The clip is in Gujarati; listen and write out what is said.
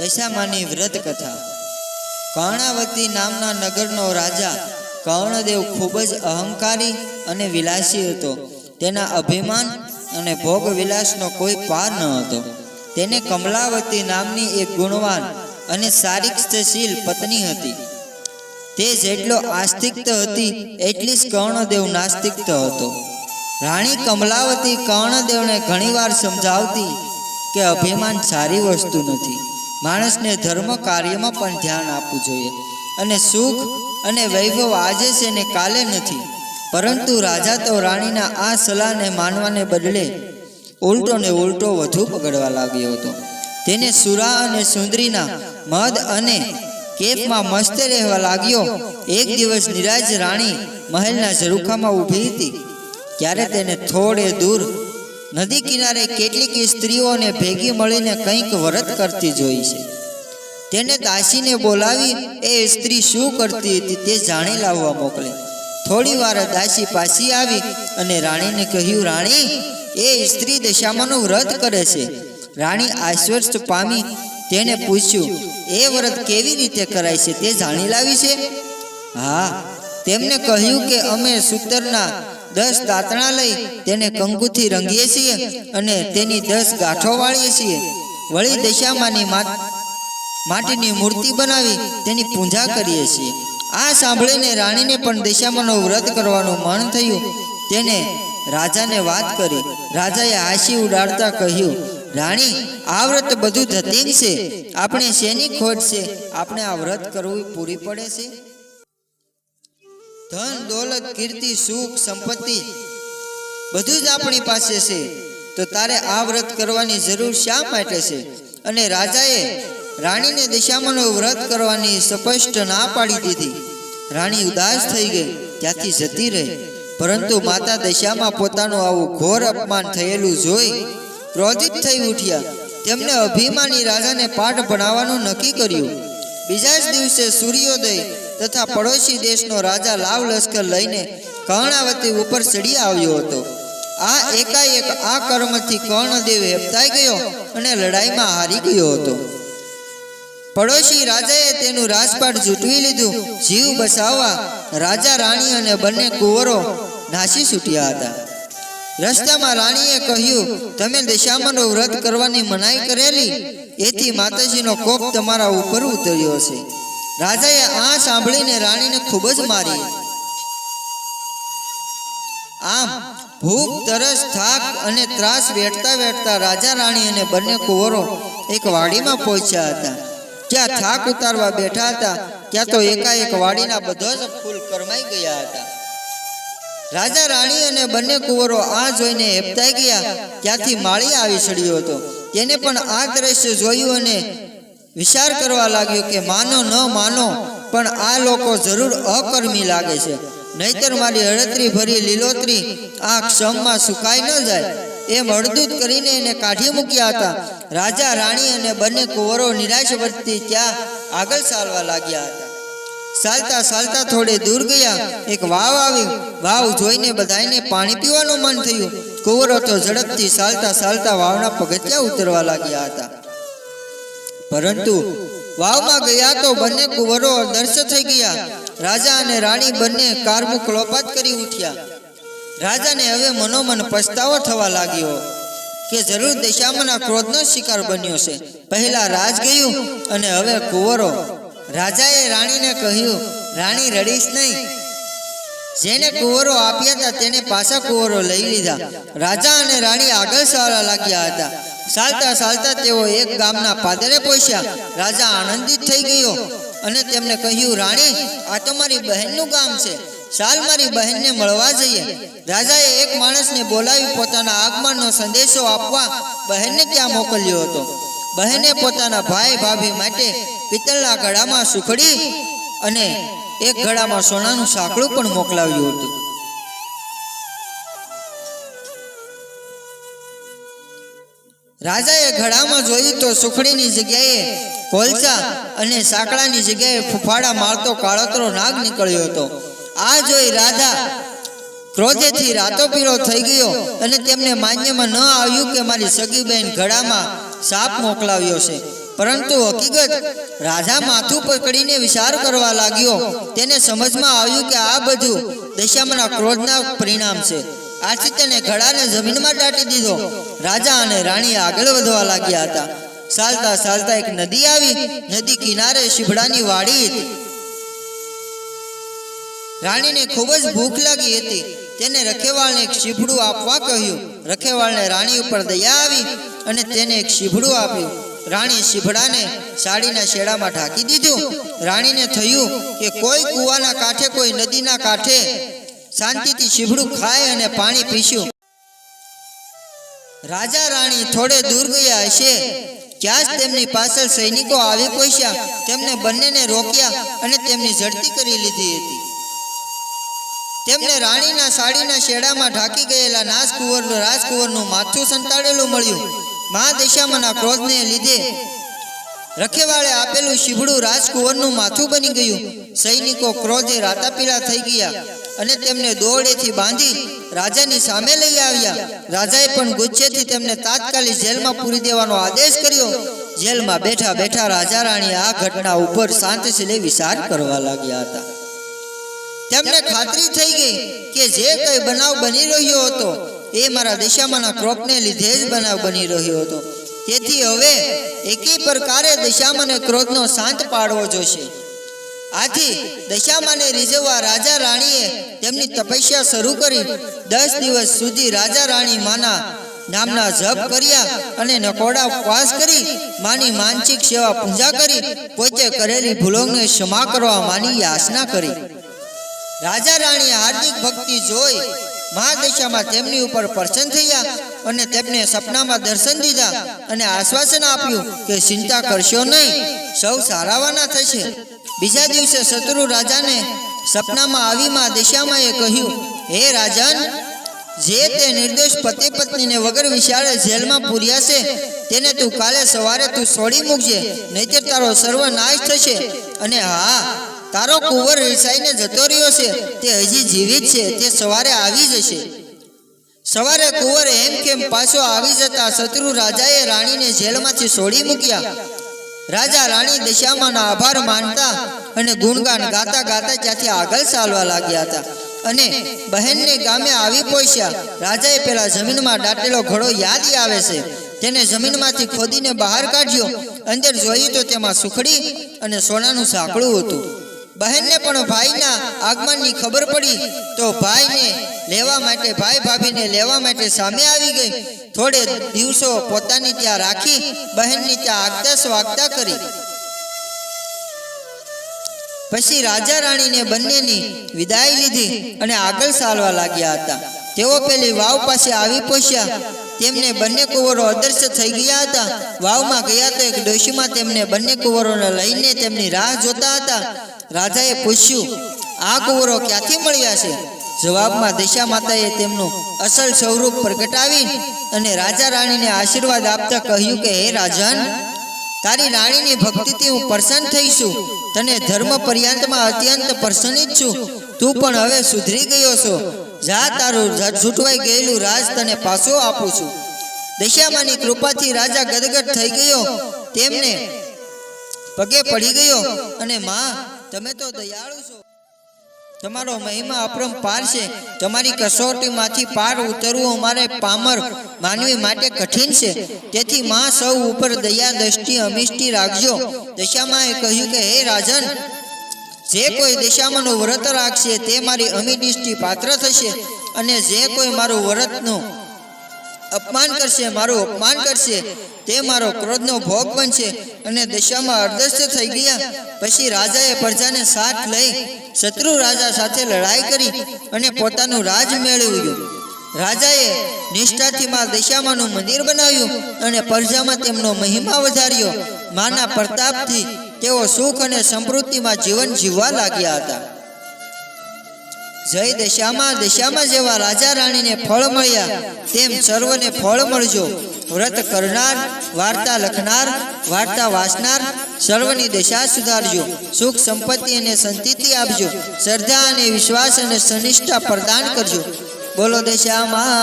દશામાની વ્રત કથા। કર્ણાવતી નામના નગરનો રાજા કર્ણદેવ ખૂબ જ અહંકારી અને વિલાસી હતો। તેના અભિમાન અને ભોગ વિલાસનો કોઈ પાર ન હતો। તેને કમલાવતી નામની એક ગુણવાન અને ચારિત્રશીલ પત્ની હતી। તે જેટલો આસ્તિક હતી એટલી જ કર્ણદેવ નાસ્તિક હતો। રાણી કમલાવતી કર્ણદેવને ઘણીવાર સમજાવતી કે અભિમાન સારી વસ્તુ નથી। માણસને ધર્મ કાર્યમાં પણ ધ્યાન આપવું જોઈએ અને સુખ અને વૈભવ આજે છે ને કાલે નથી। પરંતુ રાજા તો રાણીના આ સલાહને માનવાને બદલે ઉલટો ને ઉલટો વધુ પકડવા લાગ્યો હતો। તેને સુરા અને સુંદરીના મદ અને કેફમાં મસ્ત રહેવા લાગ્યો। એક દિવસ નિરાજ રાણી મહેલના ઝરૂખામાં ઊભી હતી ત્યારે તેને થોડે દૂર નદી કિનારે કેટલીક સ્ત્રીઓને ભેગી મળીને કંઈક વ્રત કરતી જોઈ છે। તેને દાસીને બોલાવી એ સ્ત્રી શું કરતી હતી તે જાણી લાવવા મોકલે। થોડી વાર દાસી પાછી આવી અને રાણીને કહ્યું, રાણી, એ સ્ત્રી દશામાનું વ્રત કરે છે। રાણી આશ્ચર્ય પામી તેને પૂછ્યું, એ વ્રત કેવી રીતે કરાય છે તે જાણી લાવી છે? હા, તેમને કહ્યું કે અમે સૂતરના 10 દાંતણા લઈ તેને કંકુથી રંગીએ છીએ અને તેની 10 ગાંઠો વાળીએ છીએ। વળી દશામાની માટીની મૂર્તિ બનાવી તેની પૂજા કરીએ છીએ। આ સાંભળીને રાણીને પણ દશામાનું વ્રત કરવાનું મન થયું। તેને રાજાને વાત કરી। રાજાએ હાસી ઉડાડતા કહ્યું, રાણી, આ વ્રત બધું ધતિંગ છે। આપણે શેની ખોટ છે? આપણે આ વ્રત કરવું પૂરી પડે છે? ધન દોલત કીર્તિ સુખ સંપત્તિ બધું જ આપણી પાસે છે, તો તારે આ વ્રત કરવાની જરૂર શા માટે છે? અને રાજાએ રાણીને દશામાનું વ્રત કરવાની સ્પષ્ટ ના પાડી દીધી। રાણી ઉદાસ થઈ ગઈ, ત્યાંથી જતી રહી। પરંતુ માતા દશામાં પોતાનું આવું ઘોર અપમાન થયેલું જોઈ ક્રોધિત થઈ ઉઠ્યા। તેમને અભિમાની રાજાને પાઠ ભણાવવાનું નક્કી કર્યું। બીજા જ દિવસે સૂર્યોદય તથા પડોશી દેશનો રાજા લાવ લશ્કર લઈને કર્ણાવતી ઉપર ચડી આવ્યો હતો। આ એકાએક આ કર્મથી કર્ણદેવ હેપતાઈ ગયો અને લડાઈમાં હારી ગયો હતો। પડોશી રાજાએ તેનું રાજપાટ જૂટવી લીધું। જીવ બચાવવા રાજા રાણી અને બંને કુંવરો નાસી છૂટ્યા હતા। રસ્તામાં રાણીએ કહ્યું, તમે દશામાનું વ્રત કરવાની મનાઈ કરેલી, એથી માતાજીનો કોપ તમારા ઉપર ઉતર્યો છે। રાજાએ આ સાંભળીને રાણીને ખૂબ જ મારી। આમ ભૂખ તરસ થાક અને ત્રાસ વેઠતા વેઠતા રાજા રાણી અને બંને કુંવરો એક વાડીમાં પહોંચ્યા હતા। જ્યાં થાક ઉતારવા બેઠા હતા ત્યાં તો એકાએક વાડીના બધા જ ફૂલ કરમાઈ ગયા હતા। રાજા રાણી અને બંને કુંવરો આ જોઈને હેપતાઈ ગયા। ત્યાંથી માળી આવી ચડ્યો હતો। તેને પણ આ દ્રશ્ય જોયું અને વિચાર કરવા લાગ્યો કે માનો ન માનો પણ આ લોકો જરૂર અકર્મી લાગે છે, નહીતર મારી હળતરી ભરી લીલોતરી આ ક્ષમમાં સુકાઈ ન જાય। એમ હળદૂત કરીને એને કાઢી મૂક્યા હતા। રાજા રાણી અને બંને કુંવરો નિરાશ વર્તી ત્યાં આગળ ચાલવા લાગ્યા હતા। ચાલતા ચાલતા થોડે દૂર ગયા, એક વાવ આવી। વાવ જોઈને બધાને પાણી પીવાનું મન થયું। કુંવરો તો ઝડપથી ચાલતા ચાલતા વાવના પગથિયા ઉતરવા લાગ્યા હતા। પરંતુ વાવમાં ગયા તો બંને કુંવરો અદૃશ્ય થઈ ગયા। રાજા અને રાણી બંને કારમુખ લોપાત કરી ઉઠ્યા। રાજાને હવે મનોમન પસ્તાવો થવા લાગ્યો કે જરૂર દશામાના ક્રોધનો શિકાર બન્યો છે। પહેલા રાજ ગયું અને હવે કુંવરો। રાજાએ રાણીને કહ્યું, રાણી, રડીશ નહીં। જેને કુંવરો આપ્યા હતા તેને પાછા કુંવરો લઈ લીધા। રાજા અને રાણી આગળ ચાલવા લાગ્યા હતા। ચાલતા ચાલતા તેઓ એક ગામના પાદરે પહોંચ્યા। રાજા આનંદિત થઈ ગયો અને તેમને કહ્યું, રાણી, આ તો મારી બહેનનું ગામ છે, ચાલ મારી બહેનને મળવા જઈએ। રાજાએ એક માણસને બોલાવી પોતાના આગમનનો સંદેશો આપવા બહેનને ત્યાં મોકલ્યો હતો। બહેને પોતાના ભાઈ ભાભી માટે પિત્તળના ઘડામાં સુખડી અને એક ઘડામાં સોનાનું સાંકળું પણ મોકલાવ્યું હતું। રાજાએ ઘડામાં જોયું તો સુખડીની જગ્યાએ કોલસા અને સાંકળાની જગ્યાએ ફૂફાડા મારતો કાળોતરો નાગ નીકળ્યો હતો। આ જોઈ રાજા ક્રોધેથી રાતો પીળો થઈ ગયો અને તેમને માન્યમાં ન આવ્યું કે મારી સગી બહેન ઘડામાં સાપ મોકલાવ્યો છે। પરંતુ હકીકત રાજા માથું પકડીને વિચાર કરવા લાગ્યો. તેને સમજમાં આવ્યું કે આ બધું દશામાના ક્રોધના પરિણામ છે. આથી તેને ઘડાને જમીનમાં દાટી દીધો. રાજા અને રાણી આગળ વધવા લાગ્યા હતા. ચાલતા ચાલતા એક નદી આવી. નદી કિનારે શીભડાની વાડી હતી. રાણીને ખૂબ જ ભૂખ લાગી હતી. તેને રખેવાળને એક શીભડું આપવા કહ્યું. રખેવાળને રાણી ઉપર દયા આવી અને તેને એક શીભડું આપ્યું. રાણી શીભડાને સાડીના શેડામાં ઢાંકી દીધું. રાણીને થયું કે કોઈ કૂવાના કાંઠે, કોઈ નદીના કાંઠે શાંતિથી શીભડું ખાય અને પાણી પીશું. રાજા રાણી થોડે દૂર ગયા હશે ત્યાં જ તેમની પાછળ સૈનિકો આવી પહોંચ્યા. તેમને બંનેને રોક્યા અને તેમની ઝડપી કરી લીધી હતી. તેમને રાણીના સાડીના શેડામાં ઢાંકી ગયેલા રાજકુંવરનું માથું સંતાડેલું મળ્યું. મહાદશામાના ક્રોધને લીધે રખેવાળે આપેલું શીભડું રાજકુંવરનું માથું બની ગયું. સૈનિકો ક્રોધે રાતાપીળા થઈ ગયા અને તેમને દોરડેથી બાંધી રાજાની સામે લઈ આવ્યા. રાજાએ પણ ગુસ્સેથી તેમને તાત્કાલિક જેલમાં પૂરી દેવાનો આદેશ કર્યો. જેલમાં બેઠા બેઠા રાજા રાણી આ ઘટના ઉપર શાંતિથી વિચાર કરવા લાગ્યા હતા. તેમને ખાતરી થઈ ગઈ કે જે કઈ બનાવ બની રહ્યો હતો એ મારા દશામાના ક્રોધને લીધે જ બનાવ બની રહ્યો હતો. તેથી હવે એકી પ્રકારે દશામાને ક્રોધનો શાંત પાડવો જોશે. આથી દશામાને રીઝવવા રાજા રાણીએ તેમની તપસ્યા શરૂ કરી. 10 દિવસ સુધી રાજા રાણી માના નામના જપ કર્યા અને નકોડા ઉપવાસ કરી માની માનસિક સેવા પૂજા કરી. પોતે કરેલી ભૂલોને ક્ષમા કરવા માની યાચના કરી. રાજા રાણીએ હાર્દિક ભક્તિ જોઈ મહાદશામાં તેમની ઉપર પ્રસન્ન થયા અને તેમને સપનામાં દર્શન દીધા અને આશ્વાસન આપ્યું કે ચિંતા કરશો નહીં, સૌ સારાવાના થશે. બીજા દિવસે શત્રુ રાજાને સપનામાં આવી મહાદશામાએ કહ્યું, હે રાજન, જે તે નિર્દોષ પતિ પત્નીને વગર વિચારે જેલમાં પૂર્યા છે તેને તું કાલે સવારે તું છોડી મૂકજે, નહીંતર તારો સર્વનાશ થશે. અને હા, તારો કુંવર રીસાઈને જતો રહ્યો છે, તે હજી જીવિત છે, તે સવારે આવી જશે. સવારે કુંવર એમ કેમ પાછો આવી જતા શત્રુ રાજાએ રાણીને જેલમાંથી છોડી મૂક્યા. રાજા રાણી દશામાનો આભાર માનતા અને ગુણગાન ગાતા ગાતા ત્યાંથી આગળ ચાલવા લાગ્યા હતા અને બહેનને ગામે આવી પહોંચ્યા. રાજાએ પેલા જમીનમાં દાટેલો ઘડો યાદ આવે છે. તેને જમીનમાંથી ખોદીને બહાર કાઢ્યો. અંદર જોયું તો તેમાં સુખડી અને સોનાનું સાંકળું હતું. બહેનને પણ ભાઈના આગમનની ખબર પડી તો ભાઈ ભાભીને લેવા માટે સામે આવી ગઈ. થોડે દિવસો પોતાની ત્યાં રાખી બહેનની ત્યાં આગતા સ્વાગતા કરી. પછી રાજા રાણીને બંનેની વિદાય લીધી અને આગળ ચાલવા લાગ્યા હતા. તેઓ પેલી વાવ પાસે આવી પહોંચ્યા. તેમને બંને કુંવરો અદૃશ્ય થઈ ગયા હતા. વાવમાં ગયા તો એક ડોશીમાં તેમને બંને કુંવરોને લઈને તેમની રાહ જોતા હતા. રાજાએ પૂછ્યું, આ કુંવરો ક્યાંથી મળ્યા છે? જવાબમાં દશામાતાએ તેમનું અસલ સ્વરૂપ પ્રગટાવી અને રાજા રાણીને આશીર્વાદ આપતા કહ્યું કે હે રાજન, તારી રાણીની ભક્તિથી હું પ્રસન્ન થઈ છું. તને ધર્મ પર્યંતમાં અત્યંત પ્રસન્નિત છું. તું પણ હવે સુધરી ગયો છો. જા, તારું છૂટવાઈ ગયેલું રાજ તને પાછો આપું છું. દશામાની કૃપાથી રાજા ગદગદ થઈ ગયો. તેમને પગે પડી ગયો અને માં, તમે તો દયાળુ છો. તમારો મહિમા અપરંપાર છે. તમારી કસોટીમાંથી પાર ઉતરવું અમારે પામર માનવી માટે કઠિન છે. તેથી માં સૌ ઉપર દયા દ્રષ્ટિ અમિષ્ટિ રાખજો. દશામાએ કહ્યું કે હે રાજન, જે કોઈ દશામાનું વ્રત રાખશે તે મારી અમિષ્ટિ પાત્ર થશે અને જે કોઈ મારું વ્રતનું અપમાન કરશે તે મારો ક્રોધનો ભોગ બનશે. અને દશામાં અદૃશ્ય થઈ ગયા. પછી રાજાએ પ્રજાને સાથ લઈ શત્રુ રાજા સાથે લડાઈ કરી અને પોતાનું રાજ મેળવ્યું. રાજાએ નિષ્ઠાથી માં દશામાનું મંદિર બનાવ્યું અને પ્રજામાં તેમનો મહિમા વધાર્યો. માના પ્રતાપથી તેઓ સુખ અને સમૃદ્ધિમાં જીવન જીવવા લાગ્યા હતા. જય દશામાં. દશામાં જેવા રાજા રાણીને ફળ મળ્યા તેમ સર્વને ફળ મળજો. વ્રત કરનાર, વાર્તા લખનાર, વાર્તા વાંચનાર સર્વની દશા સુધારજો. સુખ સંપત્તિ અને સંતિતિ આપજો. શ્રદ્ધા અને વિશ્વાસ અને સનિષ્ઠા પ્રદાન કરજો. બોલો દશામાતની.